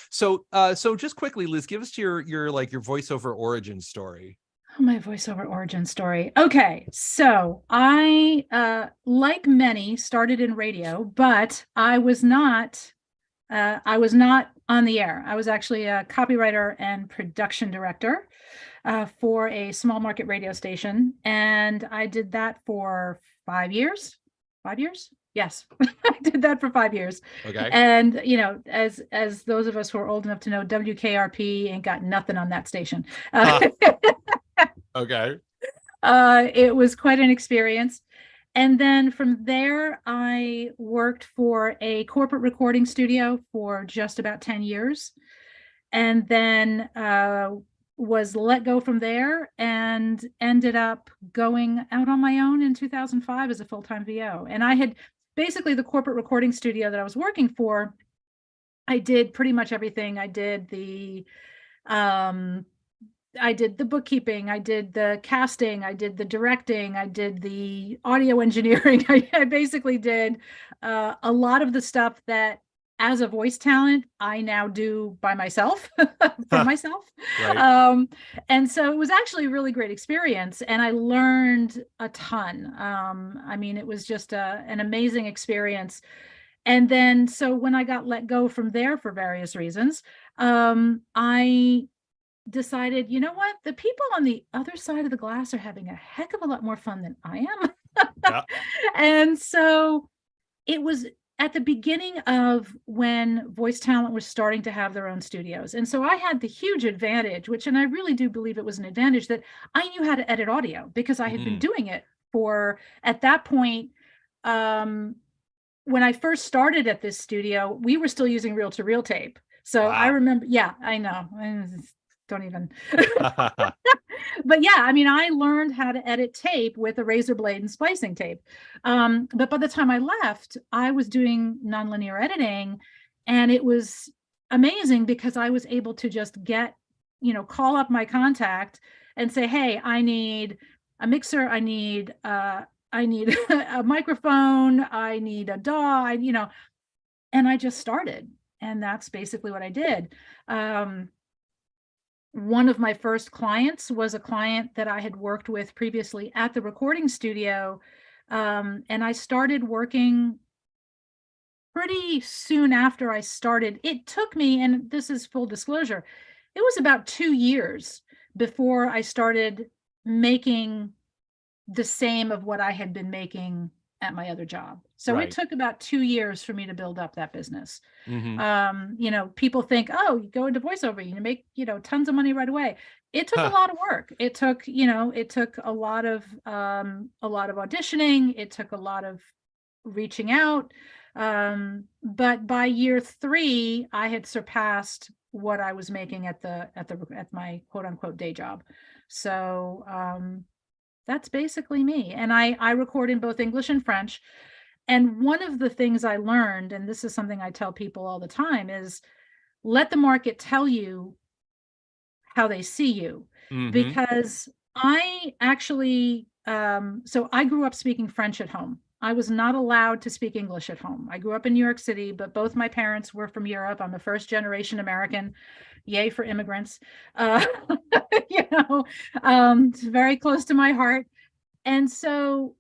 So just quickly, Liz, give us your voiceover origin story. My voiceover origin story. Okay, so I, like many, started in radio, but I was not. I was not on the air. I was actually a copywriter and production director for a small market radio station, and I did that for 5 years. 5 years? Yes, I did that for 5 years. Okay. And as those of us who are old enough to know, WKRP ain't got nothing on that station. Okay. It was quite an experience. And then from there, I worked for a corporate recording studio for just about 10 years. And then was let go from there and ended up going out on my own in 2005 as a full-time VO. And I had basically the corporate recording studio that I was working for. I did pretty much everything. I did the bookkeeping, I did the casting, I did the directing, I did the audio engineering. I basically did a lot of the stuff that as a voice talent, I now do by myself for myself. Right. And so it was actually a really great experience. And I learned a ton. I mean, it was just an amazing experience. And then, so when I got let go from there for various reasons, I decided, you know what? The people on the other side of the glass are having a heck of a lot more fun than I am. Yeah. And so it was at the beginning of when voice talent was starting to have their own studios. And so I had the huge advantage, and I really do believe it was an advantage, that I knew how to edit audio because I had been doing it for, at that point, when I first started at this studio, we were still using reel-to-reel tape. So wow. I remember, yeah, I know. Don't even. But yeah, I mean, I learned how to edit tape with a razor blade and splicing tape. But by the time I left, I was doing nonlinear editing, and it was amazing because I was able to just call up my contact and say, hey, I need a mixer, I need a microphone, I need a DAW, and I just started. And that's basically what I did. One of my first clients was a client that I had worked with previously at the recording studio. And I started working pretty soon after I started. It took me, and this is full disclosure, it was about 2 years before I started making the same of what I had been making at my other job. So right. It took about 2 years for me to build up that business. People think, oh, you go into voiceover, you make, tons of money right away. It took a lot of work. It took a lot of auditioning. It took a lot of reaching out. But by year 3, I had surpassed what I was making at my quote unquote day job. So, that's basically me. And I record in both English and French. And one of the things I learned, and this is something I tell people all the time, is let the market tell you how they see you. Because I actually, so I grew up speaking French at home. I was not allowed to speak English at home. I grew up in New York City, but both my parents were from Europe. I'm a first generation American. Yay for immigrants. It's very close to my heart. And so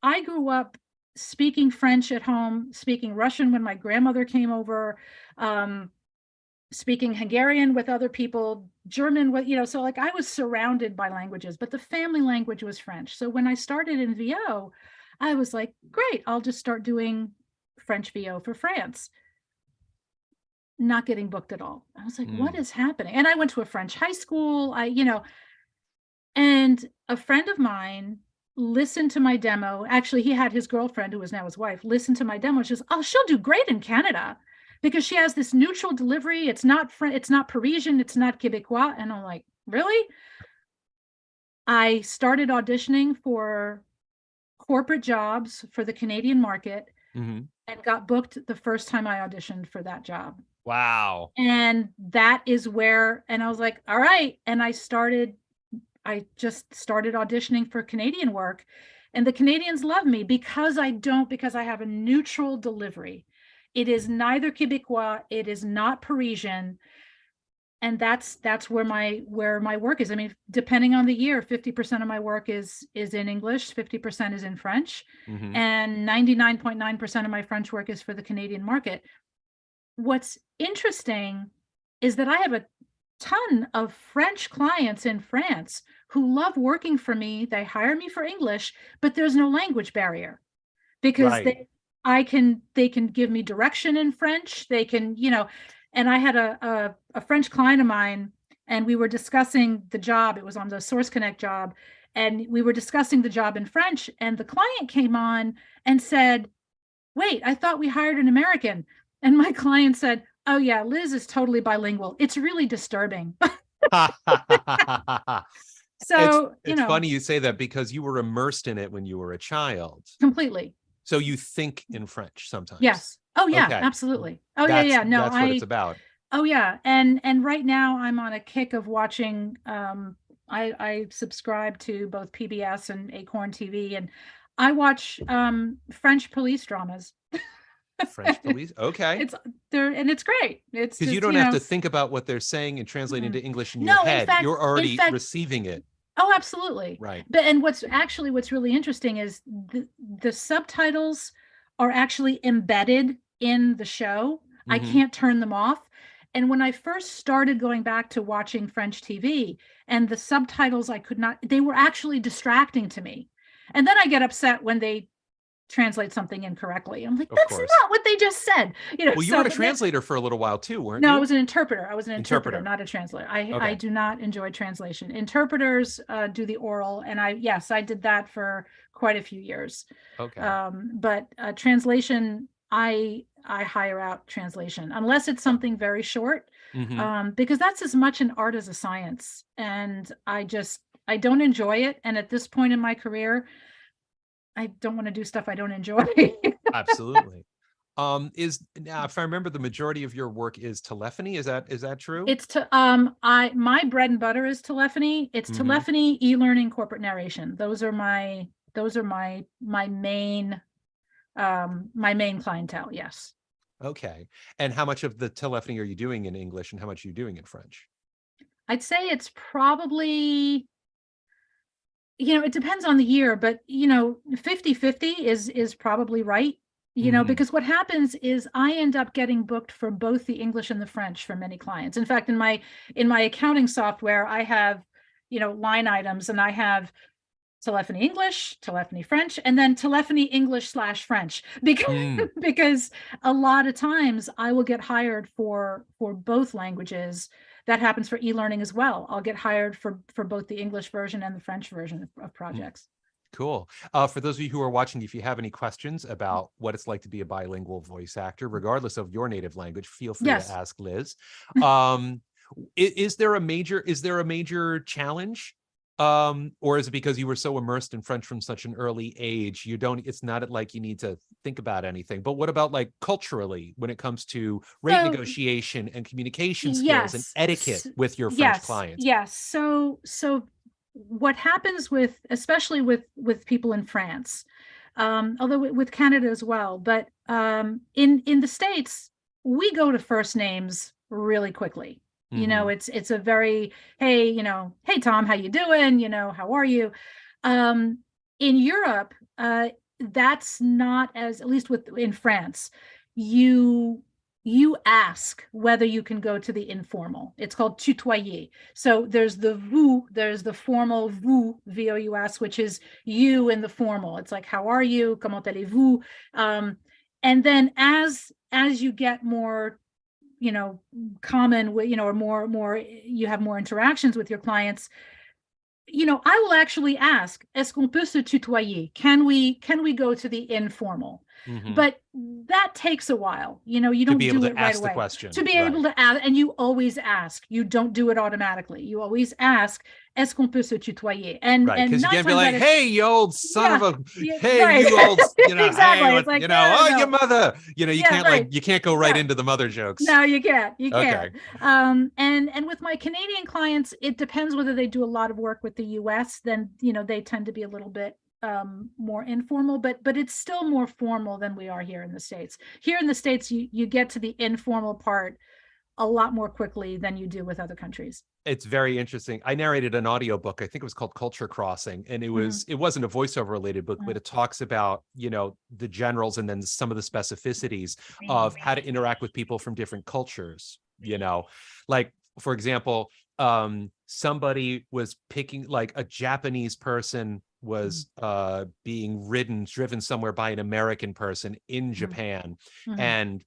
I grew up speaking French at home, speaking Russian when my grandmother came over, speaking Hungarian with other people, German, so like I was surrounded by languages, but the family language was French. So when I started in VO, I was like, great, I'll just start doing French VO for France. Not getting booked at all. I was like, what is happening? And I went to a French high school, and a friend of mine listened to my demo. Actually, he had his girlfriend, who is now his wife, listen to my demo. She goes, oh, she'll do great in Canada because she has this neutral delivery. It's not Parisian, it's not Quebecois. And I'm like, really? I started auditioning for corporate jobs for the Canadian market and got booked the first time I auditioned for that job. Wow. And that is where, and I was like, all right. And I just started auditioning for Canadian work, and the Canadians love me because I have a neutral delivery. It is neither Quebecois. It is not Parisian. And that's where my work is. I mean, depending on the year, 50% of my work is in English, 50% is in French, and 99.9% of my French work is for the Canadian market. What's interesting is that I have a ton of French clients in France who love working for me. They hire me for English, but there's no language barrier because they can give me direction in French. They can, and I had a French client of mine, and we were discussing the job. It was on the Source Connect job. And we were discussing the job in French, and the client came on and said, "Wait, I thought we hired an American." And my client said, "Oh yeah, Liz is totally bilingual. It's really disturbing." So it's funny you say that, because you were immersed in it when you were a child. Completely. So you think in French sometimes. Yes. Oh yeah, okay. Absolutely. Oh yeah. No, that's what it's about. Oh yeah. And right now I'm on a kick of watching, I subscribe to both PBS and Acorn TV, and I watch French police dramas. French police. Okay. It's there, and it's great. It's because you don't have to think about what they're saying and translate into English in your head. In fact, you're already receiving it. Oh, absolutely. Right. But and what's really interesting is the subtitles are actually embedded in the show. I can't turn them off. And when I first started going back to watching French TV, and the subtitles, they were actually distracting to me. And then I get upset when they translate something incorrectly. I'm like, that's not what they just said. Well, you were a translator for a little while too, weren't you? No, I was an interpreter. I was an interpreter, not a translator. I do not enjoy translation. Interpreters do the oral, and I did that for quite a few years. Okay. But translation, I hire out translation unless it's something very short, because that's as much an art as a science, and I don't enjoy it. And at this point in my career, I don't want to do stuff I don't enjoy. Absolutely. If I remember, the majority of your work is telephony. Is that true? It's my bread and butter is telephony. It's telephony, e-learning, corporate narration. Those are my main clientele. Yes. Okay. And how much of the telephony are you doing in English, and how much are you doing in French? I'd say it's probably, it depends on the year, but 50-50 is probably right. Because what happens is I end up getting booked for both the English and the French for many clients. In fact, in my accounting software, I have, line items, and I have telephony English, telephony French, and then telephony English/French, because a lot of times I will get hired for both languages. That happens for e-learning as well. I'll get hired for both the English version and the French version of projects. Cool. For those of you who are watching, if you have any questions about what it's like to be a bilingual voice actor, regardless of your native language, feel free to ask Liz. Is there a major challenge? Or is it because you were so immersed in French from such an early age, it's not like you need to think about anything? But what about like culturally, when it comes to rate negotiation and communication skills and etiquette with your French clients? Yes. So what happens especially with people in France, although with Canada as well, but in the States, we go to first names really quickly. It's a very, hey Tom, how you doing? How are you? In Europe, that's not at least in France, you ask whether you can go to the informal. It's called tutoyer. So there's the vous, there's the formal vous, V-O-U-S, which is you in the formal. It's like, how are you? Comment allez-vous? And then as you get more common with, or more, you have more interactions with your clients, I will actually ask, est-ce qu'on peut se tutoyer? Can we go to the informal? But that takes a while. You don't do it right away. To be able to ask, and you always ask. You don't do it automatically. You always ask, est-ce qu'on peut se tutoyer? And because you can't be like, hey, you old son of a, hey, right. you old, exactly. hey, it's like, no. Your mother. You can't you can't go right into the mother jokes. No, you can't. You can't. And with my Canadian clients, it depends whether they do a lot of work with the US. Then they tend to be a little bit more informal, but it's still more formal than we are here in the States. Here in the States, you get to the informal part a lot more quickly than you do with other countries. It's very interesting. I narrated an audiobook. I think it was called Culture Crossing, and it wasn't a voiceover related book, but it talks about, the generals and then some of the specificities of how to interact with people from different cultures, like, for example, somebody was picking, like a Japanese person was being driven somewhere by an American person in Japan, and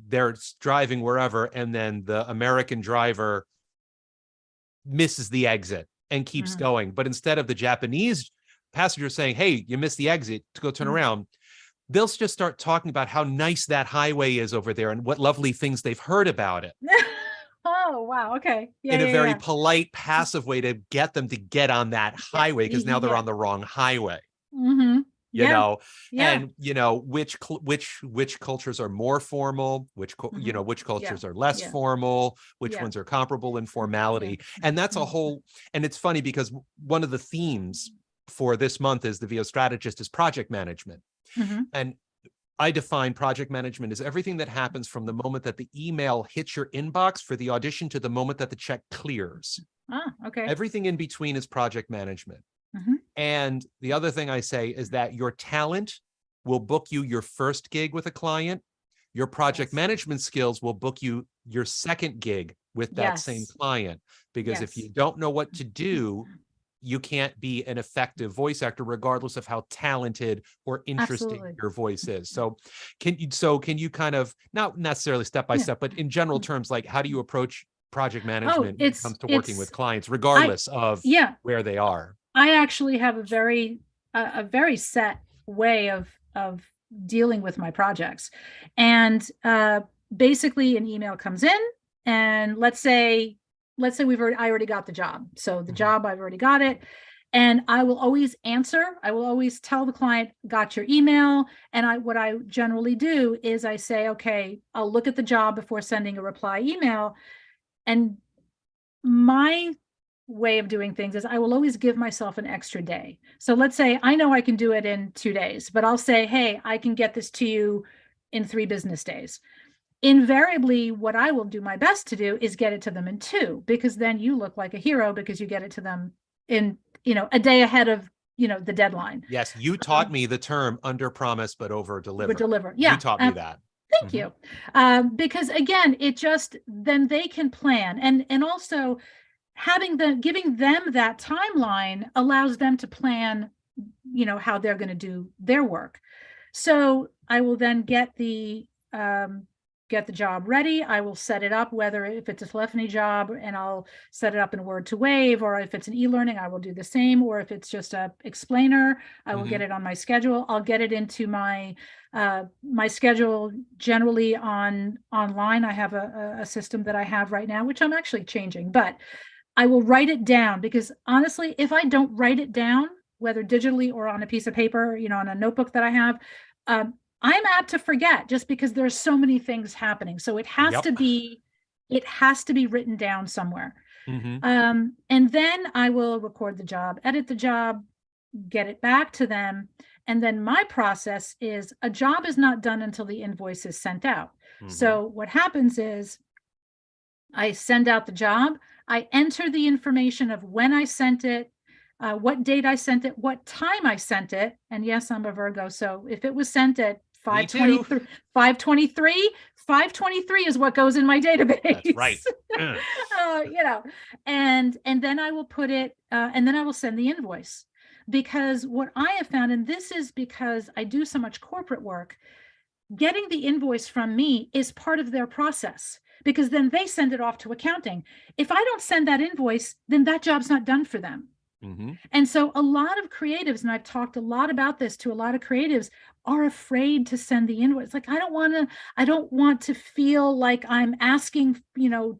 they're driving wherever, and then the American driver misses the exit and keeps going. But instead of the Japanese passenger saying, hey, you missed the exit, to go turn around, they'll just start talking about how nice that highway is over there and what lovely things they've heard about it. Oh, wow. Okay. Yeah, in a very polite, passive way to get them to get on that highway, because now they're on the wrong highway. And which cultures are more formal, which cultures are less formal, which ones are comparable in formality. And that's a whole, and it's funny because one of the themes for this month is the VO strategist is project management. And I define project management as everything that happens from the moment that the email hits your inbox for the audition to the moment that the check clears. Everything in between is project management. And the other thing I say is that your talent will book you your first gig with a client. Your project management skills will book you your second gig with that same client. Because if you don't know what to do, you can't be an effective voice actor, regardless of how talented or interesting your voice is. So can you kind of, not necessarily step by step, but in general terms, like how do you approach project management when it comes to working with clients, regardless of where they are? I actually have a very set way of dealing with my projects. And basically an email comes in, and let's say I already got the job. So the job, I've already got it. And I will always answer. I will always tell the client, got your email. And what I generally do is I say, okay, I'll look at the job before sending a reply email. And my way of doing things is I will always give myself an extra day. So let's say I know I can do it in 2 days, but I'll say, hey, I can get this to you in 3 business days. Invariably, what I will do my best to do is get it to them in 2, because then you look like a hero because you get it to them in, a day ahead of, the deadline. Yes. You taught me the term under promise, but over deliver. Yeah. You taught me that. Thank you. Because again, then they can plan. And also giving them that timeline allows them to plan, how they're going to do their work. So I will then get the job ready. I will set it up, whether if it's a telephony job, and I'll set it up in Word to Wave, or if it's an e-learning, I will do the same. Or if it's just a explainer, I will get it on my schedule. I'll get it into my schedule generally online. I have a system that I have right now, which I'm actually changing, but I will write it down, because honestly, if I don't write it down, whether digitally or on a piece of paper, on a notebook that I have, I'm apt to forget, just because there's so many things happening. So it has to be written down somewhere. And then I will record the job, edit the job, get it back to them. And then my process is, a job is not done until the invoice is sent out. So what happens is I send out the job, I enter the information of when I sent it, what date I sent it, what time I sent it. And yes, I'm a Virgo. So if it was sent at 5:23 is what goes in my database. That's right. And then I will put it, and then I will send the invoice. Because what I have found, and this is because I do so much corporate work, getting the invoice from me is part of their process, because then they send it off to accounting. If I don't send that invoice, then that job's not done for them. And so a lot of creatives, and I've talked a lot about this to a lot of creatives, are afraid to send the invoice. Like, I don't want to feel like I'm asking,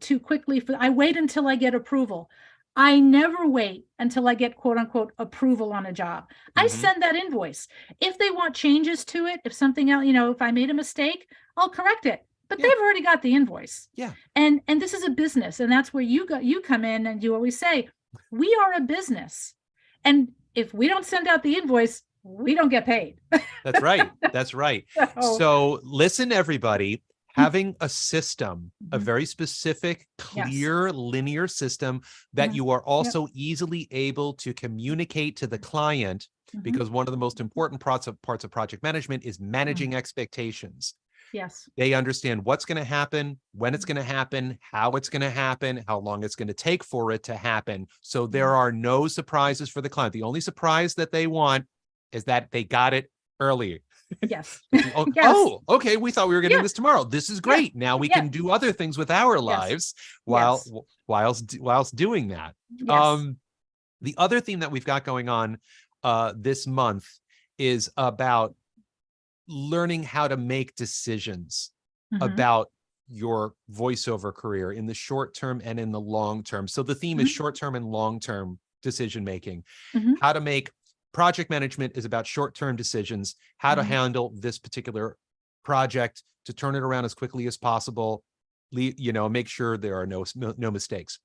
too quickly I wait until I get approval. I never wait until I get quote unquote approval on a job. I send that invoice. If they want changes to it, if something else, if I made a mistake, I'll correct it. But they've already got the invoice. And this is a business, and that's where you come in, and you always say, we are a business. And if we don't send out the invoice, we don't get paid. That's right. That's right. So listen, everybody, having a system, a very specific, clear, linear system that you are also easily able to communicate to the client, because one of the most important parts of project management is managing expectations. Yes. They understand what's going to happen, when it's going to happen, how it's going to happen, how long it's going to take for it to happen. So there are no surprises for the client. The only surprise that they want is that they got it early. Yes. Oh, okay. We thought we were getting this tomorrow. This is great. Now we can do other things with our lives whilst doing that. The other thing that we've got going on this month is about learning how to make decisions about your voiceover career in the short term and in the long term. So the theme is short term and long term decision making. How to make project management is about short term decisions, how to handle this particular project to turn it around as quickly as possible, make sure there are no mistakes,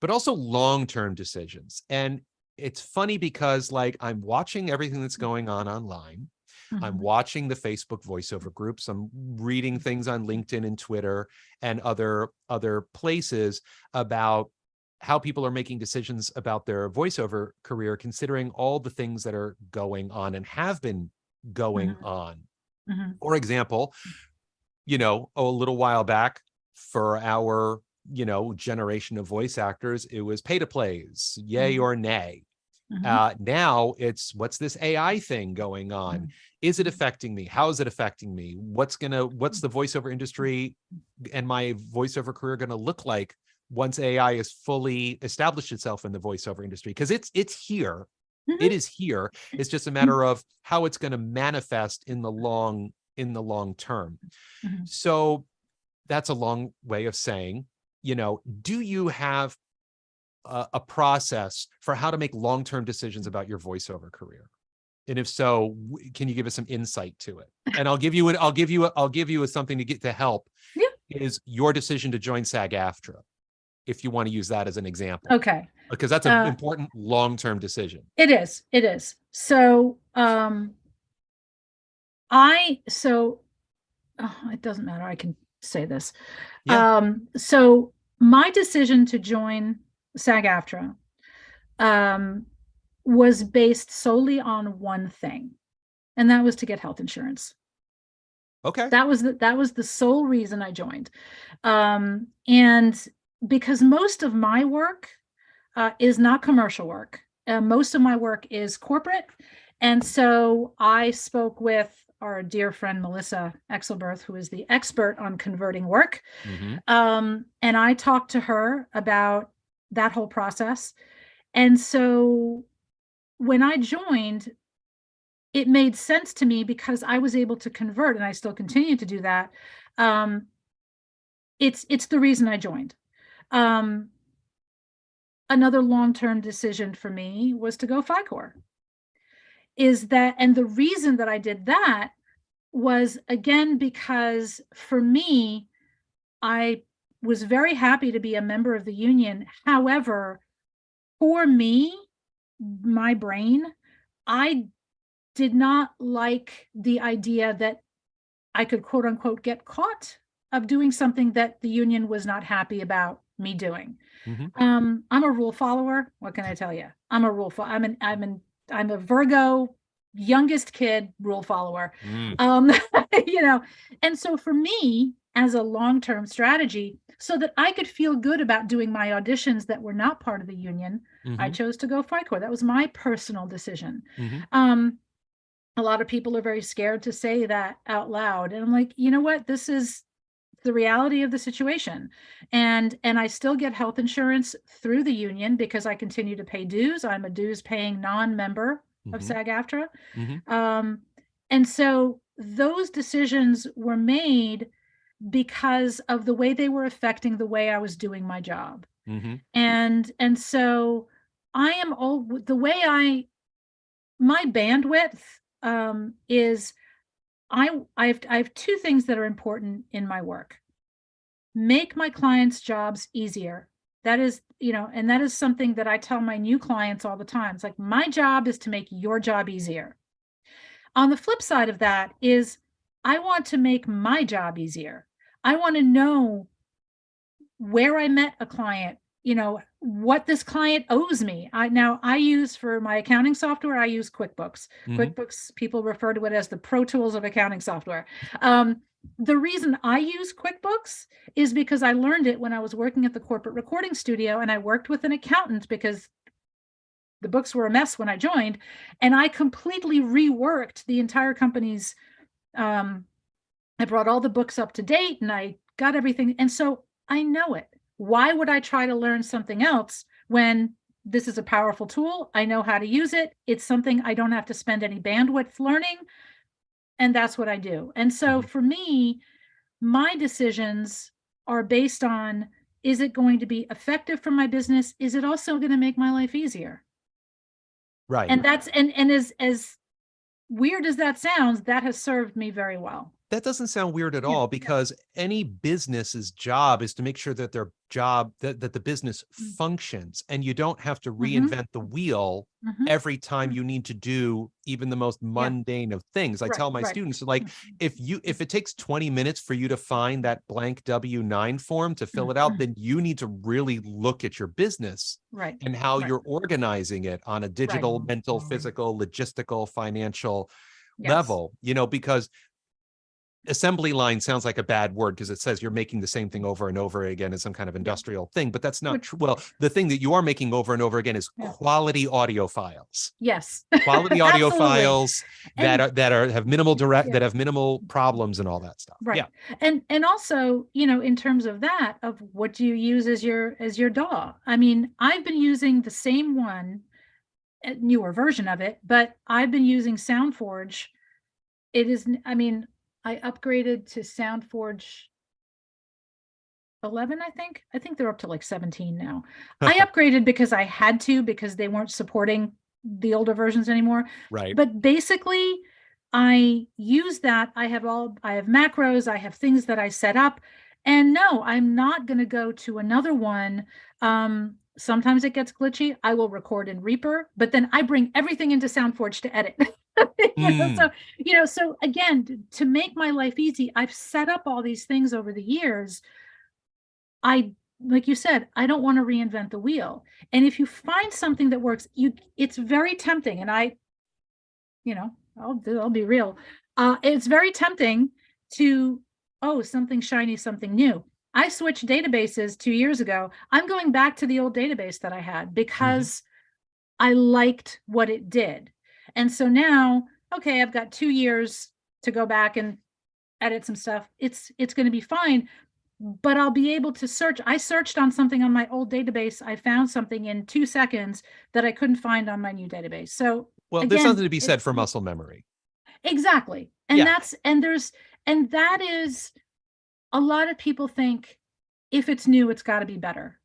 but also long term decisions. And it's funny because like I'm watching everything that's going on online. I'm watching the Facebook voiceover groups. I'm reading things on LinkedIn and Twitter and other places about how people are making decisions about their voiceover career, considering all the things that are going on and have been going on. For example, a little while back for our, generation of voice actors, it was pay to plays, yay or nay. Now it's, what's this AI thing going on? Is it affecting me? How is it affecting me? What's the voiceover industry and my voiceover career going to look like once AI is fully established itself in the voiceover industry? Because it's here. It is here. It's just a matter of how it's going to manifest in the long term. So that's a long way of saying, do you have a process for how to make long-term decisions about your voiceover career? And if so, can you give us some insight to it? And I'll give you something to get to help. Is your decision to join SAG-AFTRA, if you want to use that as an example. Okay. Because that's an important long-term decision. It is. So it doesn't matter. I can say this. So my decision to join SAG-AFTRA was based solely on one thing, and that was to get health insurance. Okay. That was the sole reason I joined. And because most of my work is not commercial work. Most of my work is corporate. And so I spoke with our dear friend, Melissa Exelberth, who is the expert on converting work. And I talked to her about that whole process. And so when I joined, it made sense to me because I was able to convert, and I still continue to do that. It's the reason I joined. Another long-term decision for me was to go FICOR. And the reason that I did that was, again, because for me, I was very happy to be a member of the union. However, for me, my brain, I did not like the idea that I could, quote unquote, get caught of doing something that the union was not happy about me doing. I'm a rule follower. What can I tell you? I'm a rule follower. I'm a Virgo, youngest kid rule follower. And so for me, as a long-term strategy, so that I could feel good about doing my auditions that were not part of the union, I chose to go FICOR. That was my personal decision. A lot of people are very scared to say that out loud. And I'm like, you know what? This is the reality of the situation. And I still get health insurance through the union because I continue to pay dues. I'm a dues paying non-member of SAG-AFTRA. And so those decisions were made because of the way they were affecting the way I was doing my job. And so I am my bandwidth is I have two things that are important in my work. Make my clients' jobs easier. That is, and that is something that I tell my new clients all the time. It's like, my job is to make your job easier. on the flip side of that is I want to make my job easier. I want to know where I met a client, what this client owes me. I use for my accounting software, I use QuickBooks. QuickBooks, people refer to it as the Pro Tools of accounting software. The reason I use QuickBooks is because I learned it when I was working at the corporate recording studio, and I worked with an accountant because the books were a mess when I joined, and I completely reworked the entire company's, I brought all the books up to date and I got everything. And so I know it. Why would I try to learn something else when this is a powerful tool? I know how to use it. It's something I don't have to spend any bandwidth learning. And that's what I do. And so for me, my decisions are based on, is it going to be effective for my business? Is it also going to make my life easier? Right. And that's, and as weird as that sounds, that has served me very well. That doesn't sound weird at all, because any business's job is to make sure that their job, that the business functions, and you don't have to reinvent the wheel every time you need to do even the most mundane of things. I tell my students, like, if it takes 20 minutes for you to find that blank W-9 form to fill it out, then you need to really look at your business and how you're organizing it on a digital, mental, physical, logistical, financial level, because assembly line sounds like a bad word because it says you're making the same thing over and over again as some kind of industrial thing, but that's not true. Well, the thing that you are making over and over again is quality audio files. Yes. Quality audio files that have minimal that have minimal problems and all that stuff. Right. Yeah. And also, in terms of that, of what do you use as your DAW? I mean, I've been using the same one, a newer version of it, but I've been using SoundForge. It is, I upgraded to SoundForge 11, I think. I think they're up to like 17 now. I upgraded because I had to, because they weren't supporting the older versions anymore. Right. But basically, I use that. I have macros, I have things that I set up. And no, I'm not going to go to another one. Sometimes it gets glitchy. I will record in Reaper, but then I bring everything into SoundForge to edit. So again, to make my life easy, I've set up all these things over the years. Like you said, I don't want to reinvent the wheel. And if you find something that works, it's very tempting. And I'll be real. It's very tempting to, something shiny, something new. I switched databases 2 years ago. I'm going back to the old database that I had because I liked what it did. And so now, okay, I've got 2 years to go back and edit some stuff. It's going to be fine, but I'll be able to search. I searched on something on my old database. I found something in 2 seconds that I couldn't find on my new database. So, well, again, there's something to be said for muscle memory. Exactly. And that is, a lot of people think if it's new, it's got to be better.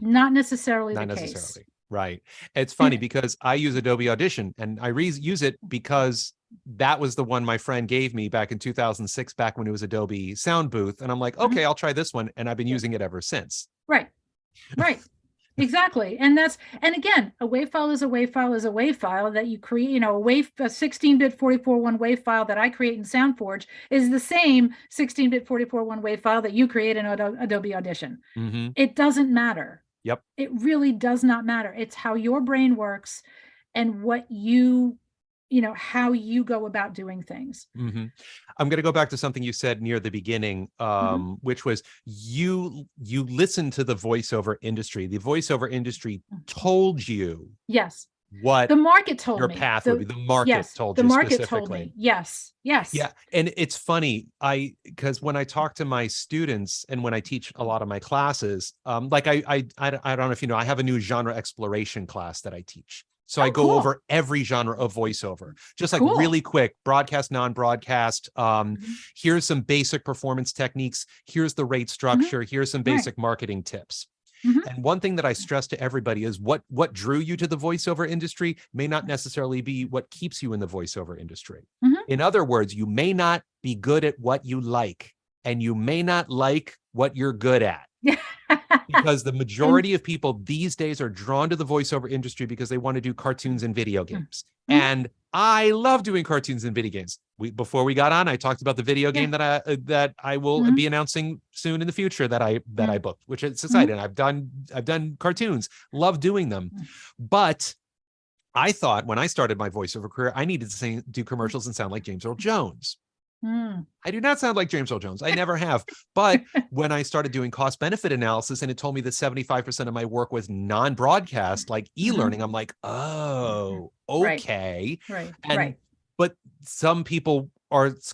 Not necessarily the case. Right. It's funny because I use Adobe Audition, and I use it because that was the one my friend gave me back in 2006, back when it was Adobe Sound Booth. And I'm like, okay, I'll try this one. And I've been using it ever since. Right. Exactly. And again, a WAV file is a WAV file is a WAV file that you create, a 16-bit 44.1 WAV file that I create in SoundForge is the same 16-bit 44.1 WAV file that you create in Adobe Audition. It doesn't matter. Yep. It really does not matter. It's how your brain works and what how you go about doing things. I'm going to go back to something you said near the beginning, which was you listened to the voiceover industry. The voiceover industry told you what the market told your me. path would be. The market told you the market specifically. Told me. Yes. Yeah. And it's funny, because when I talk to my students and when I teach a lot of my classes, like I don't know if you know, I have a new genre exploration class that I teach. So I go over every genre of voiceover, just like really quick, broadcast, non-broadcast. Here's some basic performance techniques. Here's the rate structure. Here's some basic marketing tips. And one thing that I stress to everybody is what drew you to the voiceover industry may not necessarily be what keeps you in the voiceover industry. In other words, you may not be good at what you like, and you may not like what you're good at. Because the majority of people these days are drawn to the voiceover industry because they want to do cartoons and video games. And I love doing cartoons and video games. Before we got on, I talked about the video game that I will be announcing soon in the future that I booked, which is exciting. I've done cartoons, love doing them, but I thought when I started my voiceover career, I needed to do commercials and sound like James Earl Jones. I do not sound like James Earl Jones. I never have. But when I started doing cost benefit analysis and it told me that 75% of my work was non-broadcast, like e-learning, I'm like, oh, okay. But some people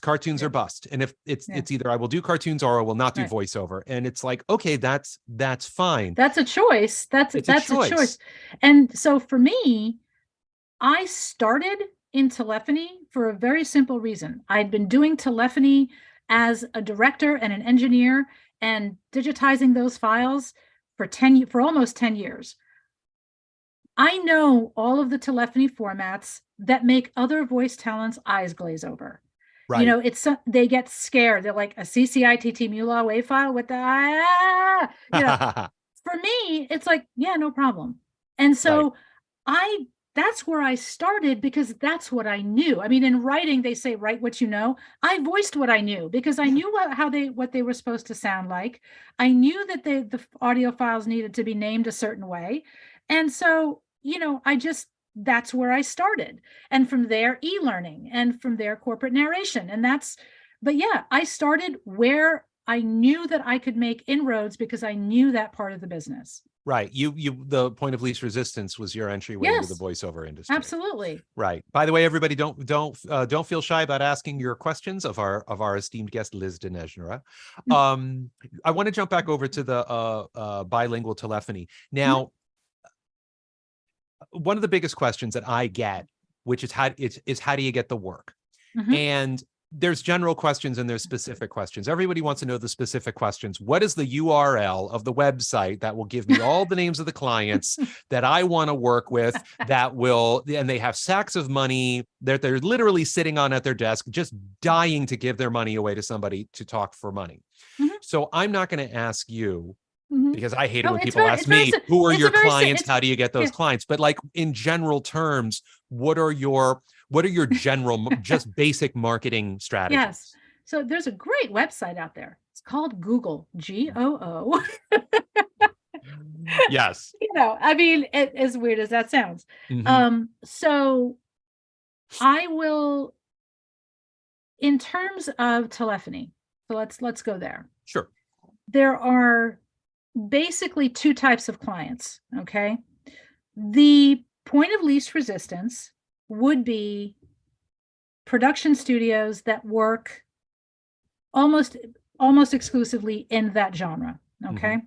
cartoons are bust. And if it's either I will do cartoons or I will not do voiceover. And it's like, okay, that's fine. That's a choice. That's a choice. And so for me, I started in telephony for a very simple reason. I'd been doing telephony as a director and an engineer and digitizing those files for almost 10 years. I know all of the telephony formats that make other voice talents' eyes glaze over. Right. You know, they get scared. They're like, a CCITT MULA WAV file with the you know. For me, it's like, yeah, no problem. And so that's where I started because that's what I knew. I mean, in writing, they say, write what you know. I voiced what I knew because I knew what they were supposed to sound like. I knew that the audio files needed to be named a certain way. And so, you know, that's where I started. And from there, e-learning, and from there, corporate narration. But yeah, I started where I knew that I could make inroads because I knew that part of the business. Right. The point of least resistance was your entryway into the voiceover industry. Absolutely. Right. By the way, everybody, don't feel shy about asking your questions of our esteemed guest, Liz de Nesnera. I want to jump back over to the bilingual telephony. Now, one of the biggest questions that I get, which is how do you get the work? And there's general questions and there's specific questions. Everybody wants to know the specific questions. What is the URL of the website that will give me all the names of the clients that I want to work with and they have sacks of money that they're literally sitting on at their desk, just dying to give their money away to somebody to talk for money. So I'm not going to ask you, because I hate it when people ask me, who are your clients? How do you get those clients? But like in general terms, what are your general, just basic marketing strategies? Yes. So there's a great website out there. It's called Google, Goo. Yes. You know, I mean, as weird as that sounds. So I will, in terms of telephony, so let's go there. Sure. There are basically two types of clients, okay? The point of least resistance would be production studios that work almost exclusively in that genre, okay?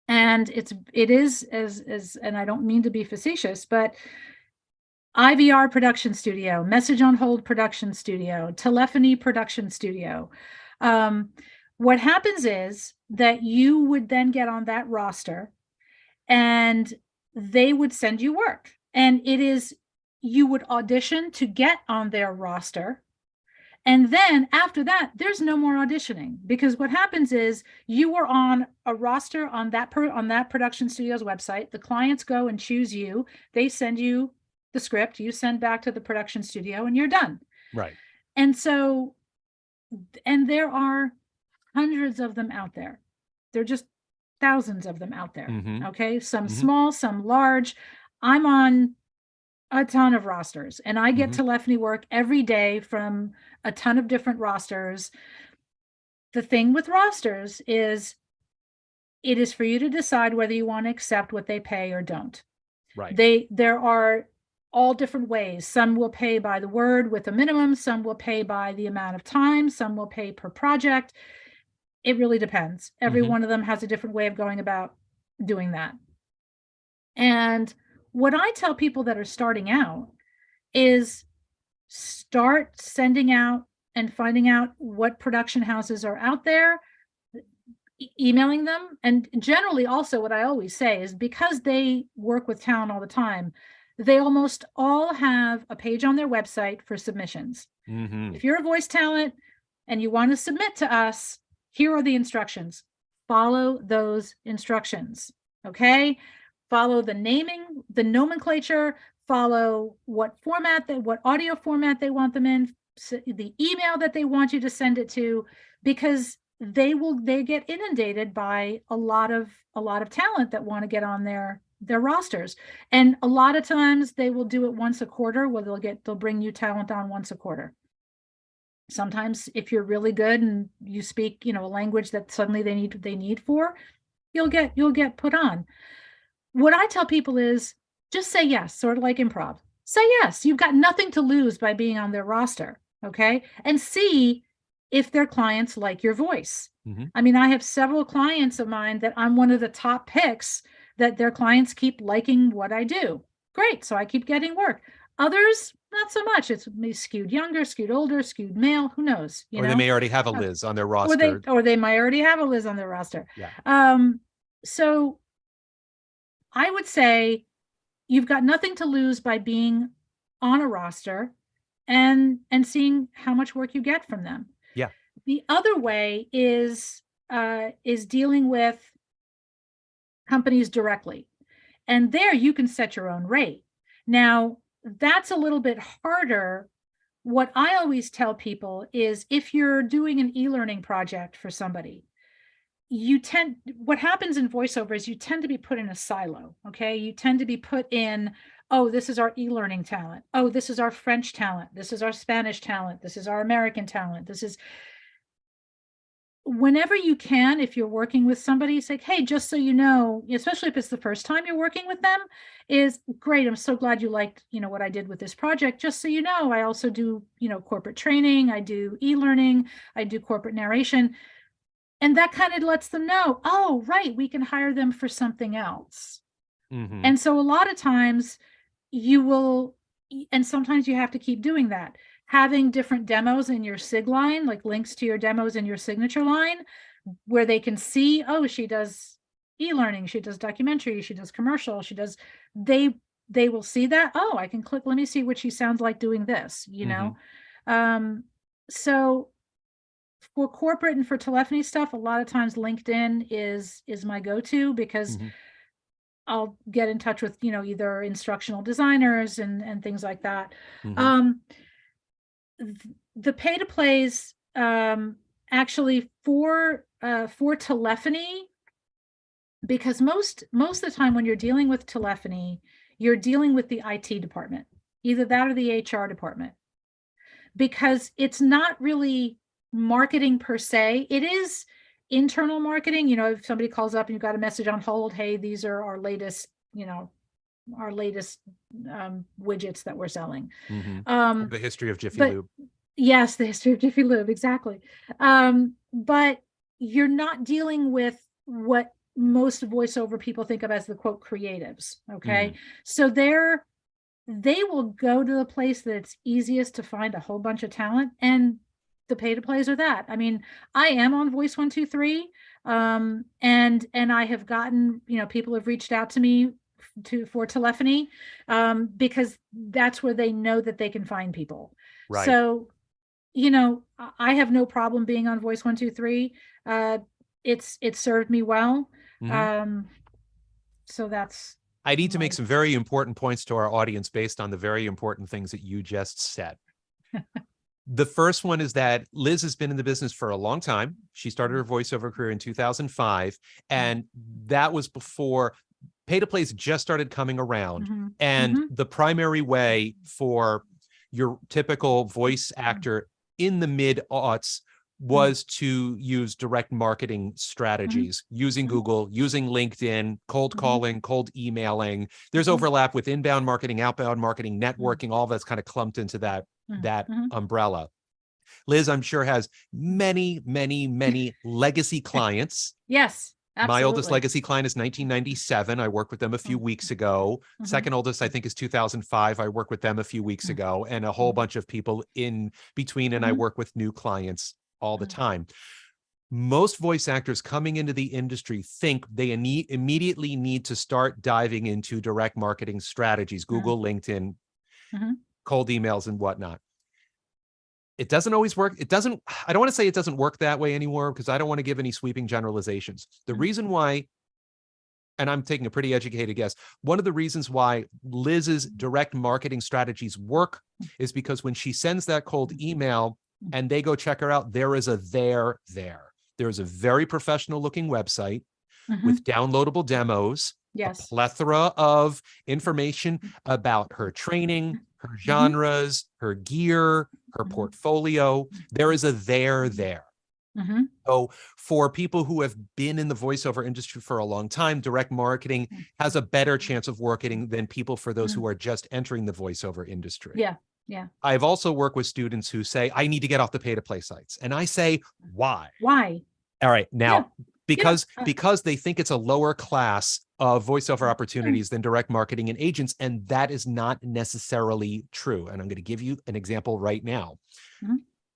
And it is as and I don't mean to be facetious, but IVR production studio, message on hold production studio, telephony production studio. What happens is that you would then get on that roster and they would send you work. And you would audition to get on their roster. And then after that, there's no more auditioning, because what happens is you are on a roster on that production studio's website. The clients go and choose you. They send you the script, you send back to the production studio, and you're done. Right. And so, and there are hundreds of them out there. There are just thousands of them out there. Okay. Some small, some large. I'm on a ton of rosters, and I get telephony work every day from a ton of different rosters. The thing with rosters is it is for you to decide whether you want to accept what they pay or don't. Right. There are all different ways. Some will pay by the word with a minimum. Some will pay by the amount of time. Some will pay per project. It really depends. Every one of them has a different way of going about doing that. And what I tell people that are starting out is start sending out and finding out what production houses are out there, emailing them. And generally also what I always say is, because they work with talent all the time, they almost all have a page on their website for submissions. If you're a voice talent and you want to submit to us, here are the instructions. Follow those instructions, okay? Follow the naming, the nomenclature, follow what audio format they want them in, the email that they want you to send it to, because they get inundated by a lot of talent that want to get on their rosters. And a lot of times they will do it once a quarter, where they'll bring new talent on once a quarter. Sometimes if you're really good and you speak, a language that suddenly they need for, you'll get put on. What I tell people is just say yes, sort of like improv. Say yes. You've got nothing to lose by being on their roster. Okay. And see if their clients like your voice. Mm-hmm. I mean, I have several clients of mine that I'm one of the top picks, that their clients keep liking what I do. Great. So I keep getting work. Others, not so much. It's skewed younger, skewed older, skewed male. Who knows? Or they may already have a Liz on their roster. Or they might already have a Liz on their roster. Yeah. So I would say you've got nothing to lose by being on a roster and seeing how much work you get from them. Yeah. The other way is dealing with companies directly. And there you can set your own rate. Now, that's a little bit harder. What I always tell people is, if you're doing an e-learning project for somebody, what happens in voiceover is you tend to be put in a silo. Okay. You tend to be put in, oh, this is our e-learning talent. Oh, this is our French talent. This is our Spanish talent. This is our American talent. Whenever you can, if you're working with somebody, say, hey, just so you know, especially if it's the first time you're working with them, is great. I'm so glad you liked, what I did with this project. Just so you know, I also do, corporate training. I do e-learning. I do corporate narration. And that kind of lets them know, oh, right, we can hire them for something else. Mm-hmm. And so a lot of times and sometimes you have to keep doing that. Having different demos in your SIG line, like links to your demos in your signature line, where they can see, oh, she does e-learning, she does documentary, she does commercial, they will see that, oh, I can click, let me see what she sounds like doing this, So for corporate and for telephony stuff, a lot of times LinkedIn is my go-to, because I'll get in touch with, either instructional designers and things like that. The pay to plays, actually for telephony, because most of the time when you're dealing with telephony, you're dealing with the IT department, either that or the HR department, because it's not really marketing per se. It is internal marketing. If somebody calls up and you've got a message on hold, hey, these are our latest, widgets that we're selling. The history of Jiffy Lube. Yes, the history of Jiffy Lube, exactly. But you're not dealing with what most voiceover people think of as the quote creatives. Okay. So they will go to the place that it's easiest to find a whole bunch of talent, and the pay to plays are that. I mean, I am on Voice 123, and I have gotten, people have reached out to me for telephony, because that's where they know that they can find people. Right. So, I have no problem being on Voice 123. It's served me well. So that's. I need to make some very important points to our audience based on the very important things that you just said. The first one is that Liz has been in the business for a long time. She started her voiceover career in 2005, and that was before pay to plays just started coming around. And the primary way for your typical voice actor in the mid-aughts was to use direct marketing strategies, using Google, using LinkedIn, cold calling, cold emailing. There's overlap with inbound marketing, outbound marketing, networking, all that's kind of clumped into that umbrella. Liz, I'm sure, has many, many, many legacy clients. Yes, absolutely. My oldest legacy client is 1997. I worked with them a few weeks ago. Second oldest, I think, is 2005. I worked with them a few weeks ago, and a whole bunch of people in between. And I work with new clients all the time. Most voice actors coming into the industry think they immediately need to start diving into direct marketing strategies, Google, LinkedIn, cold emails, and whatnot. It doesn't always work. I don't want to say it doesn't work that way anymore, because I don't want to give any sweeping generalizations. The reason why and I'm taking a pretty educated guess, one of the reasons why Liz's direct marketing strategies work is because when she sends that cold email and they go check her out, there is a there. There is a very professional looking website with downloadable demos, a plethora of information about her training, her genres, her gear, her portfolio. There is a there. So for people who have been in the voiceover industry for a long time, direct marketing has a better chance of working than people for those who are just entering the voiceover industry. Yeah. I've also worked with students who say, I need to get off the pay-to-play sites. And I say, why? All right. Now, because they think it's a lower class of voiceover opportunities than direct marketing and agents. And that is not necessarily true. And I'm going to give you an example right now.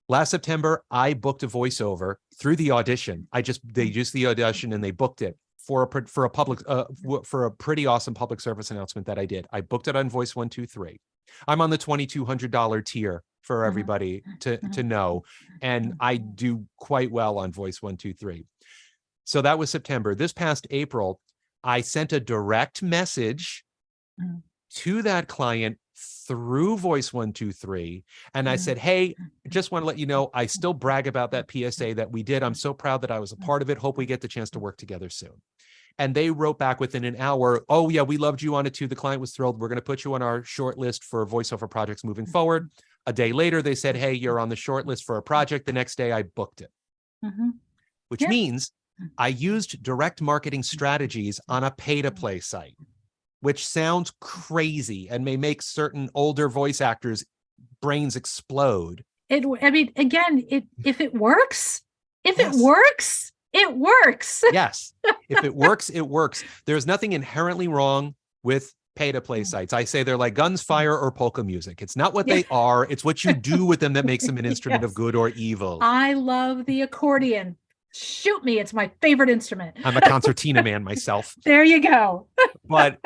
Last September, I booked a voiceover through the audition. They used the audition and they booked it for a pretty awesome public service announcement that I did. I booked it on Voice 123. I'm on the $2,200 tier for everybody to know, and I do quite well on Voice 123. So that was September. This past April, I sent a direct message to that client through Voice 123. And I said, hey, just want to let you know, I still brag about that PSA that we did. I'm so proud that I was a part of it. Hope we get the chance to work together soon. And they wrote back within an hour, oh yeah, we loved you on it too. The client was thrilled. We're going to put you on our short list for voiceover projects moving forward. A day later, they said, hey, you're on the short list for a project. The next day I booked it, which means I used direct marketing strategies on a pay-to-play site, which sounds crazy and may make certain older voice actors' brains explode. If it works, it works. Yes. If it works, it works. There's nothing inherently wrong with pay-to-play sites. I say they're like guns, fire, or polka music. It's not what they are. It's what you do with them that makes them an instrument of good or evil. I love the accordion. Shoot me. It's my favorite instrument. I'm a concertina man myself. There you go. But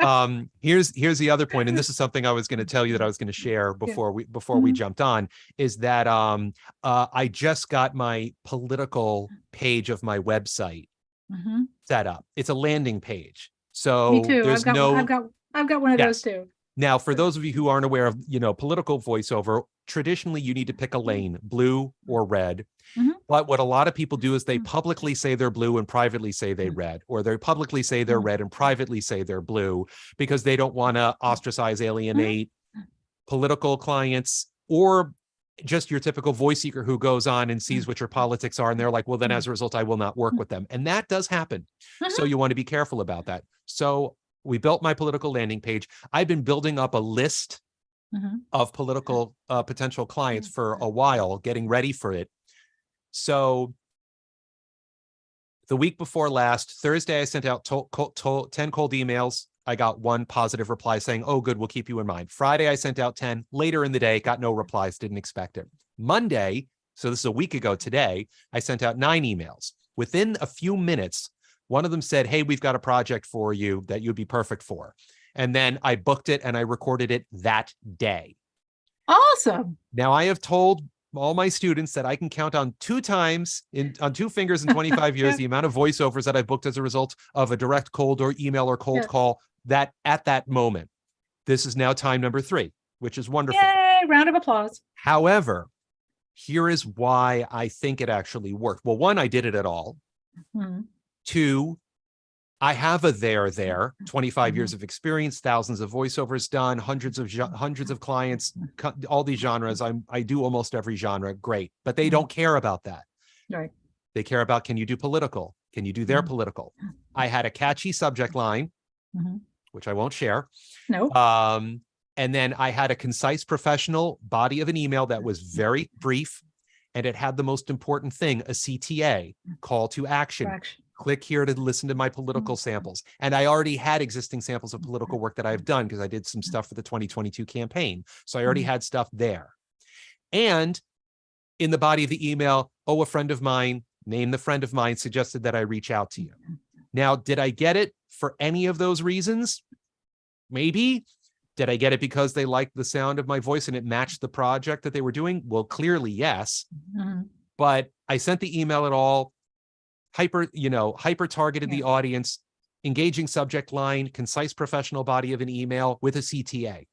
here's the other point, and this is something I was going to tell you that I was going to share before we jumped on, is that I just got my political page of my website set up. It's a landing page. So me too. There's I've got one of those too. Now, for those of you who aren't aware of, political voiceover, traditionally you need to pick a lane, blue or red. But what a lot of people do is they publicly say they're blue and privately say they red, or they publicly say they're red and privately say they're blue, because they don't want to ostracize, alienate political clients, or just your typical voice seeker who goes on and sees what your politics are. And they're like, well, then as a result, I will not work with them. And that does happen. So you want to be careful about that. So we built my political landing page. I've been building up a list of political potential clients for a while, getting ready for it. So the week before last, Thursday, I sent out 10 cold emails. I got one positive reply saying, oh, good, we'll keep you in mind. Friday, I sent out 10. Later in the day, got no replies, didn't expect it. Monday, so this is a week ago today, I sent out 9 emails. Within a few minutes, one of them said, hey, we've got a project for you that you'd be perfect for. And then I booked it and I recorded it that day. Awesome. Now, I have told all my students that I can count on 2 fingers in 25 years the amount of voiceovers that I've booked as a result of a direct cold or email or cold call that at that moment. This is now time number 3, which is wonderful. Yay, round of applause. However, here is why I think it actually worked. Well, 1, I did it at all. 2, I have a there, 25 years of experience, thousands of voiceovers done, hundreds of clients, all these genres. I do almost every genre. Great. But they don't care about that. Right. They care about, can you do political? Can you do their political? I had a catchy subject line, which I won't share. No. And then I had a concise professional body of an email that was very brief. And it had the most important thing, a CTA, call to action. Click here to listen to my political samples. And I already had existing samples of political work that I've done because I did some stuff for the 2022 campaign. So I already had stuff there. And in the body of the email, oh, a friend of mine, name the friend of mine, suggested that I reach out to you. Now, did I get it for any of those reasons? Maybe. Did I get it because they liked the sound of my voice and it matched the project that they were doing? Well, clearly, yes. But I sent the email at all, hyper targeted the audience, engaging subject line, concise professional body of an email with a CTA.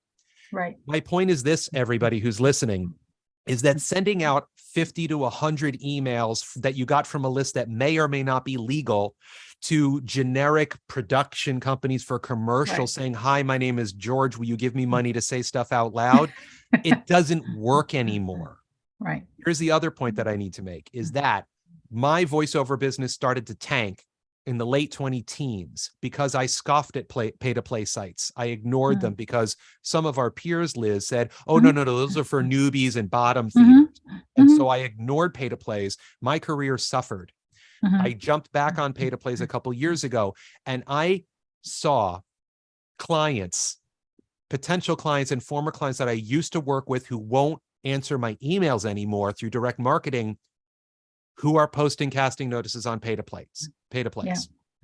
Right. My point is this, everybody who's listening, is that sending out 50 to 100 emails that you got from a list that may or may not be legal to generic production companies for commercials saying, hi, my name is George, will you give me money to say stuff out loud? It doesn't work anymore. Right. Here's the other point that I need to make is that my voiceover business started to tank in the late 20-teens because I scoffed at pay-to-play sites. I ignored them because some of our peers, Liz, said, oh, no, those are for newbies and bottom feeders. And so I ignored pay-to-plays. My career suffered. I jumped back on pay-to-plays a couple years ago, and I saw clients, potential clients and former clients that I used to work with who won't answer my emails anymore through direct marketing, who are posting casting notices on pay-to-plays.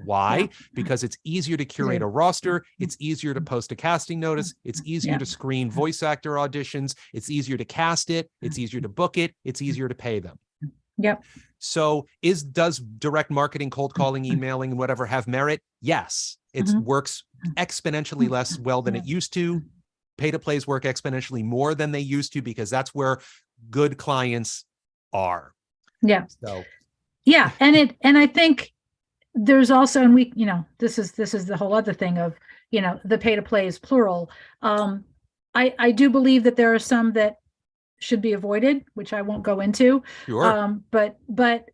Why? Because it's easier to curate a roster. It's easier to post a casting notice. It's easier to screen voice actor auditions. It's easier to cast it. It's easier to book it. It's easier to pay them. Yep. So does direct marketing, cold calling, emailing, and whatever have merit? Yes. It works exponentially less well than it used to. Pay-to-plays work exponentially more than they used to because that's where good clients are. Yeah. So yeah. And I think there's also, and we, this is the whole other thing of, the pay-to-play is plural. I do believe that there are some that should be avoided, which I won't go into. Sure. But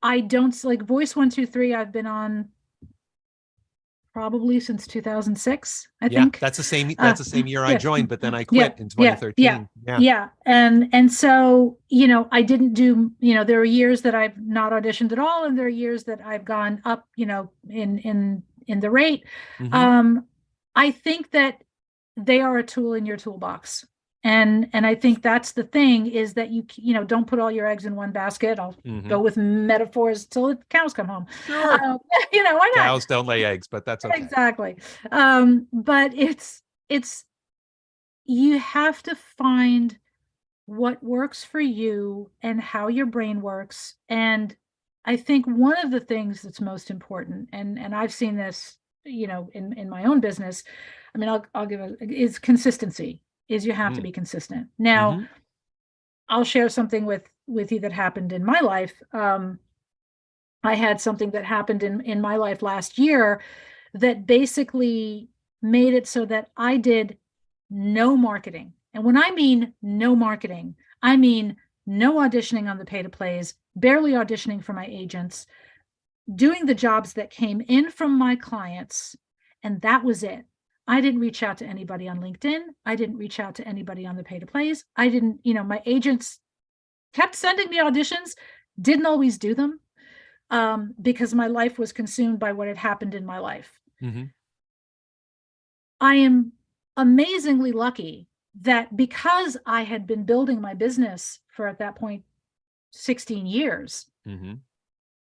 I don't like Voice 123. I've been on probably since 2006, I think. That's the same year I joined, but then I quit in 2013. Yeah. And so, I didn't do, there are years that I've not auditioned at all. And there are years that I've gone up, in the rate. I think that they are a tool in your toolbox. And I think that's the thing is that you don't put all your eggs in one basket. I'll go with metaphors till the cows come home. Sure. Why not? Cows don't lay eggs, but that's okay. Exactly. But it's you have to find what works for you and how your brain works. And I think one of the things that's most important, and I've seen this, in my own business. I mean, I'll give is consistency. Is you have to be consistent. Now, I'll share something with you that happened in my life. I had something that happened in my life last year that basically made it so that I did no marketing. And when I mean no marketing, I mean no auditioning on the pay-to-plays, barely auditioning for my agents, doing the jobs that came in from my clients, and that was it. I didn't reach out to anybody on LinkedIn. I didn't reach out to anybody on the pay-to-plays. I didn't, my agents kept sending me auditions, didn't always do them because my life was consumed by what had happened in my life. I am amazingly lucky that because I had been building my business for, at that point, 16 years,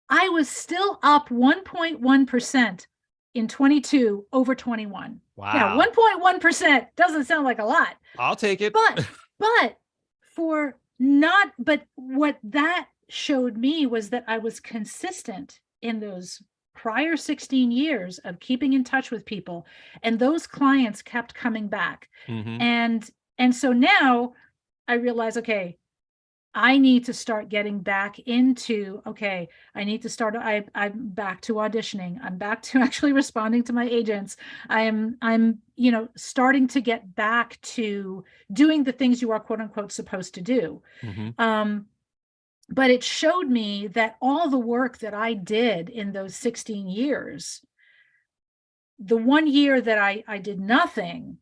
I was still up 1.1% in 22 over 21. Wow. Now, 1.1% doesn't sound like a lot. I'll take it. But what that showed me was that I was consistent in those prior 16 years of keeping in touch with people, and those clients kept coming back. And so now I realize, okay, I need to start getting back into, okay, I need to start, I'm back to auditioning. I'm back to actually responding to my agents. I'm starting to get back to doing the things you are quote unquote supposed to do. But it showed me that all the work that I did in those 16 years, the 1 year that I did nothing,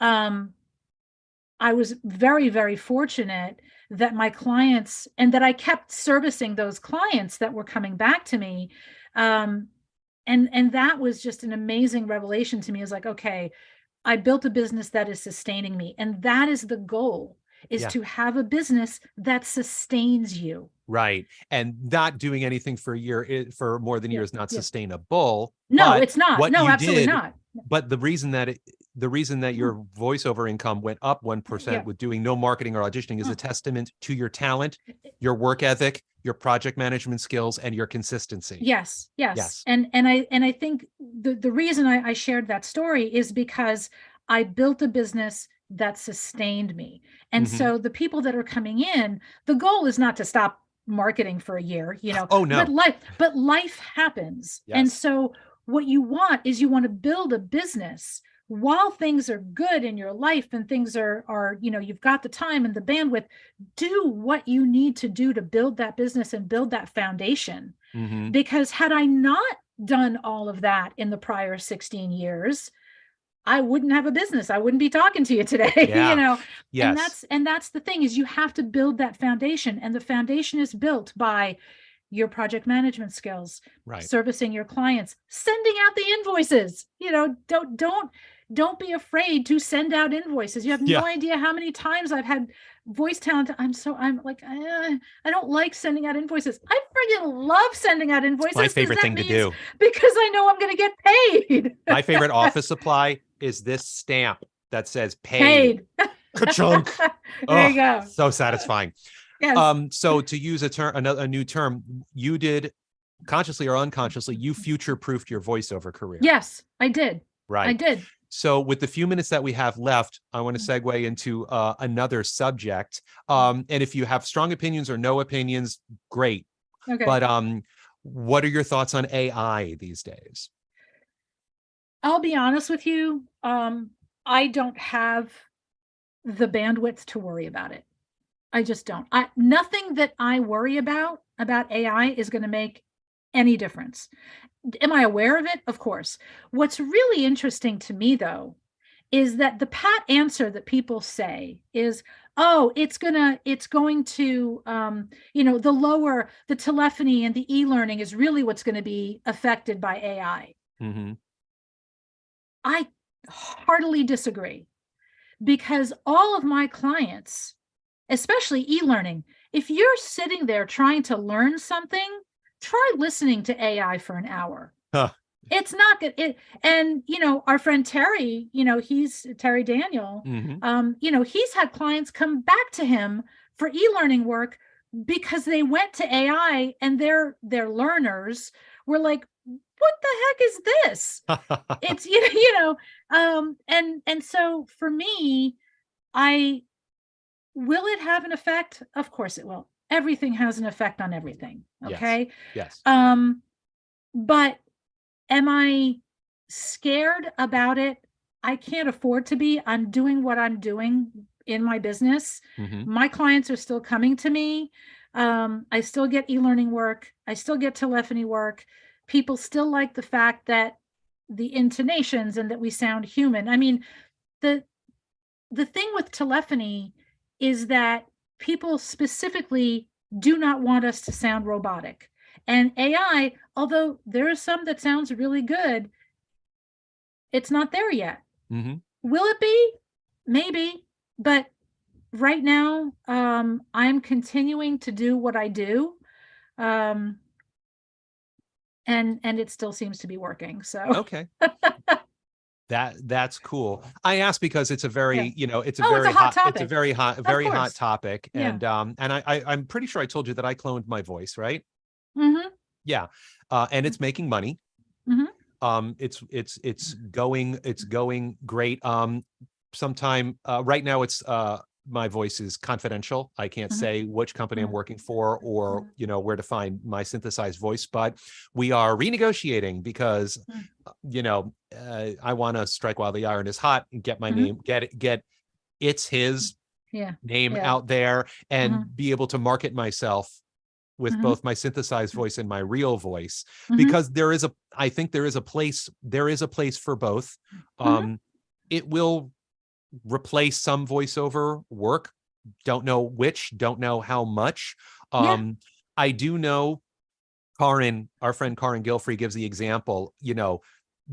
I was very, very fortunate that my clients, and that I kept servicing those clients that were coming back to me. And that was just an amazing revelation to me. Is like, okay, I built a business that is sustaining me. And that is the goal, is to have a business that sustains you. Right. And not doing anything for a year, for more than a year is not sustainable. No, it's not. No, absolutely not. But the reason that the reason that your voiceover income went up 1% with doing no marketing or auditioning is a testament to your talent, your work ethic, your project management skills, and your consistency. Yes. And I think the reason I shared that story is because I built a business that sustained me. And so the people that are coming in, the goal is not to stop marketing for a year, Oh, no. But life happens. Yes. And so what you want is you want to build a business while things are good in your life and things are, you've got the time and the bandwidth. Do what you need to do to build that business and build that foundation. Because had I not done all of that in the prior 16 years, I wouldn't have a business. I wouldn't be talking to you today, Yes. And that's the thing, is you have to build that foundation, and the foundation is built by your project management skills, servicing your clients, sending out the invoices. Don't be afraid to send out invoices. You have no idea how many times I've had voice talent. I'm like, I don't like sending out invoices. I friggin' love sending out invoices. My favorite thing to do, because I know I'm going to get paid. My favorite office supply is this stamp that says paid. Ka-chunk. There you go. So satisfying. Yes. So to use a new term, you did, consciously or unconsciously, you future-proofed your voiceover career. Yes, I did. Right. I did. So with the few minutes that we have left, I want to segue into another subject. And if you have strong opinions or no opinions, great. Okay. But what are your thoughts on AI these days? I'll be honest with you. I don't have the bandwidth to worry about it. I just don't. Nothing that I worry about AI is going to make any difference. Am I aware of it? Of course. What's really interesting to me, though, is that the pat answer that people say is, oh, it's going to, the telephony and the e-learning is really what's going to be affected by AI. I heartily disagree, because all of my clients, especially e-learning, if you're sitting there trying to learn something, try listening to AI for an hour. It's not good. And our friend Terry, he's Terry Daniel. He's had clients come back to him for e-learning work because they went to AI and their learners were like, what the heck is this? It's, and so for me, will it have an effect? Of course it will. Everything has an effect on everything. Okay. Yes. But am I scared about it? I can't afford to be. I'm doing what I'm doing in my business. My clients are still coming to me. I still get e-learning work. I still get telephony work. People still like the fact that the intonations and that we sound human. I mean, the thing with telephony is that people specifically do not want us to sound robotic. And AI, although there is some that sounds really good, it's not there yet. Will it be? Maybe. But right now, I'm continuing to do what I do. And it still seems to be working. So okay. That's cool. I ask because it's a very, it's a very hot topic. And I'm pretty sure I told you that I cloned my voice, right? Yeah. And it's making money. It's going great. Sometime right now it's my voice is confidential. I can't say which company I'm working for or, where to find my synthesized voice, but we are renegotiating because, I want to strike while the iron is hot and get my name, get it's his name out there and be able to market myself with both my synthesized voice and my real voice, because I think there is a place for both. It will replace some voiceover work. Don't know which, don't know how much. I do know our friend Karin Gilfrey gives the example,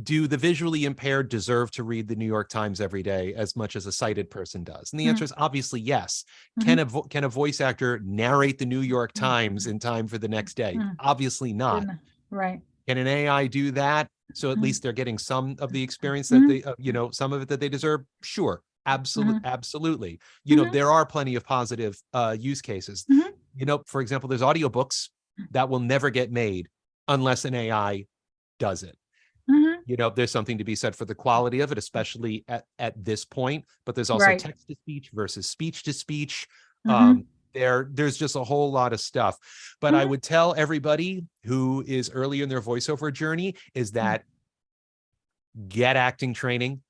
do the visually impaired deserve to read the New York Times every day as much as a sighted person does? And the answer is obviously yes. Can a voice actor narrate the New York Times in time for the next day? Obviously not. Right. Can an AI do that? So at least they're getting some of the experience that they, some of it that they deserve. Sure. Absolutely. There are plenty of positive use cases. For example, there's audiobooks that will never get made unless an AI does it. There's something to be said for the quality of it, especially at this point, but there's also text to speech versus speech to speech. There's just a whole lot of stuff. But I would tell everybody who is early in their voiceover journey is that get acting training,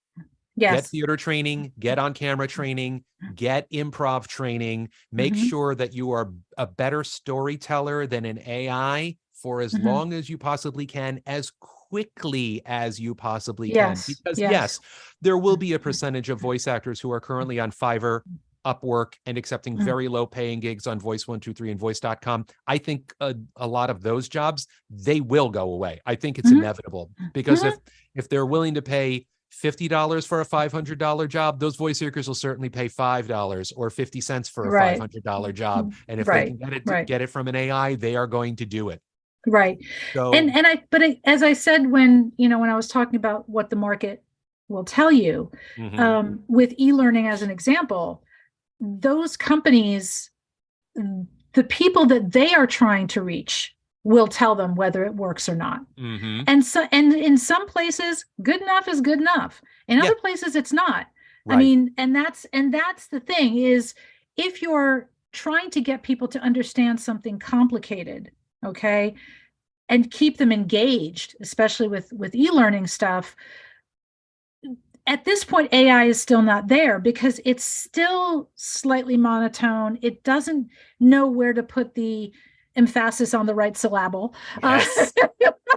get theater training, get on camera training, get improv training, make sure that you are a better storyteller than an AI for as long as you possibly can, as quickly as you possibly can. Because yes, there will be a percentage of voice actors who are currently on Fiverr, Upwork, and accepting very low paying gigs on Voice123 and Voice.com. I think a lot of those jobs, they will go away. I think it's inevitable, because if they're willing to pay $50 for a $500 job, those voice actors will certainly pay $5 or 50 cents for a $500 job. And if they can get it from an AI, they are going to do it. Right. So, but as I said, when I was talking about what the market will tell you, with e-learning as an example, those companies, the people that they are trying to reach will tell them whether it works or not. And in some places, good enough is good enough. In other places, it's not. I mean, and that's the thing is, if you're trying to get people to understand something complicated, okay, and keep them engaged, especially with e-learning stuff, at this point, AI is still not there because it's still slightly monotone. It doesn't know where to put the emphasis on the right syllable. Yes.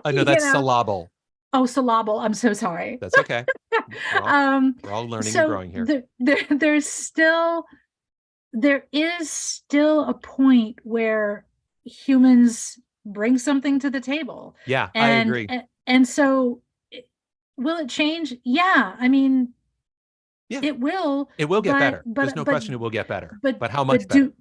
No, that's syllable. Oh, syllable. I'm so sorry. That's okay. We're all learning and growing here. There is still a point where humans bring something to the table. Yeah, I agree. And so, will it change? Yeah, I mean, it will. It will get better. There's no question it will get better. But how much better?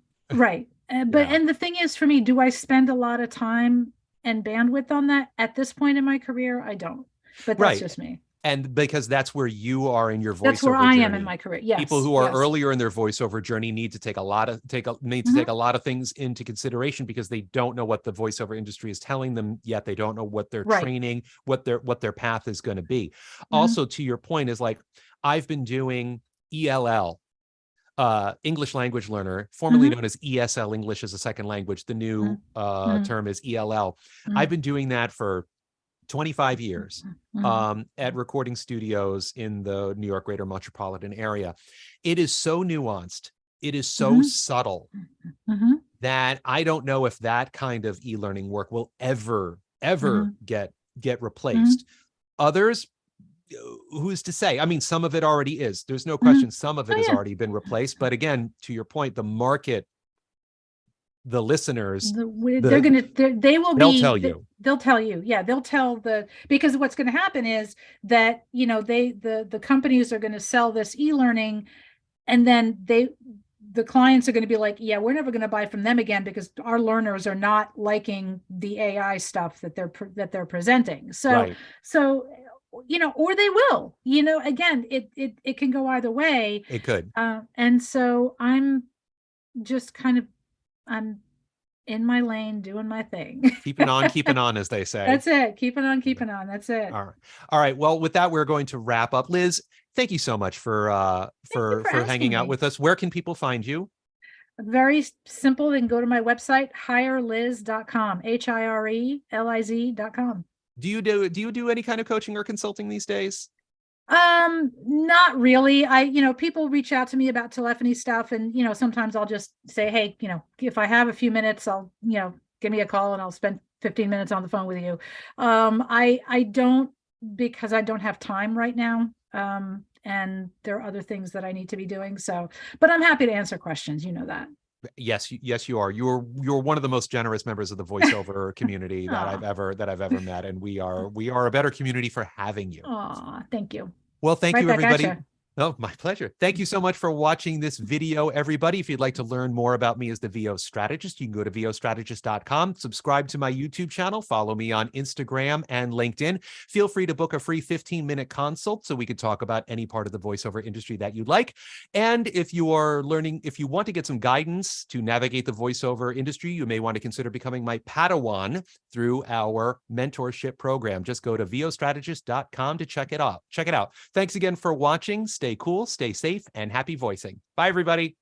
And the thing is, for me, do I spend a lot of time and bandwidth on that at this point in my career? I don't. But that's just me. And because that's where you are in your voiceover That's where I journey. am in my career. Yes. People who are earlier in their voiceover journey need to take a lot of take a lot of things into consideration, because they don't know what the voiceover industry is telling them yet. They don't know what they're training, what their path is going to be. Also, to your point, is like, I've been doing ELL, English language learner, formerly known as ESL, English as a second language. The new term is ELL. I've been doing that for 25 years at recording studios in the New York greater metropolitan area. It is so nuanced. It is so subtle that I don't know if that kind of e-learning work will ever get replaced. Others, who's to say? I mean, some of it already is. There's no question. Some of it has already been replaced. But again, to your point, the market, the listeners, they'll tell you. Yeah, they'll tell because what's going to happen is that, the companies are going to sell this e-learning, and then the clients are going to be like, yeah, we're never going to buy from them again because our learners are not liking the AI stuff that they're presenting. So, or they will, again, it can go either way. It could. And so I'm just I'm in my lane doing my thing. keeping on, as they say. That's it. Keeping on. That's it. All right. Well, with that, we're going to wrap up. Liz, thank you so much for hanging out with us. Where can people find you? Very simple. They can go to my website, hireliz.com, HIRELIZ.com. Do you do any kind of coaching or consulting these days? Not really. People reach out to me about telephony stuff, and, sometimes I'll just say, hey, if I have a few minutes, I'll, give me a call and I'll spend 15 minutes on the phone with you. I don't, because I don't have time right now. And there are other things that I need to be doing. So, but I'm happy to answer questions. You know that. Yes, you are. You're one of the most generous members of the voiceover community that I've ever met, and we are a better community for having you. Aw, thank you. Well, thank you, everybody. Oh, my pleasure. Thank you so much for watching this video, everybody. If you'd like to learn more about me as the VO strategist, you can go to vostrategist.com, subscribe to my YouTube channel, follow me on Instagram and LinkedIn. Feel free to book a free 15-minute consult so we could talk about any part of the voiceover industry that you'd like. And if you are learning, if you want to get some guidance to navigate the voiceover industry, you may want to consider becoming my Padawan through our mentorship program. Just go to vostrategist.com to check it out. Thanks again for watching. Stay cool, stay safe, and happy voicing. Bye, everybody.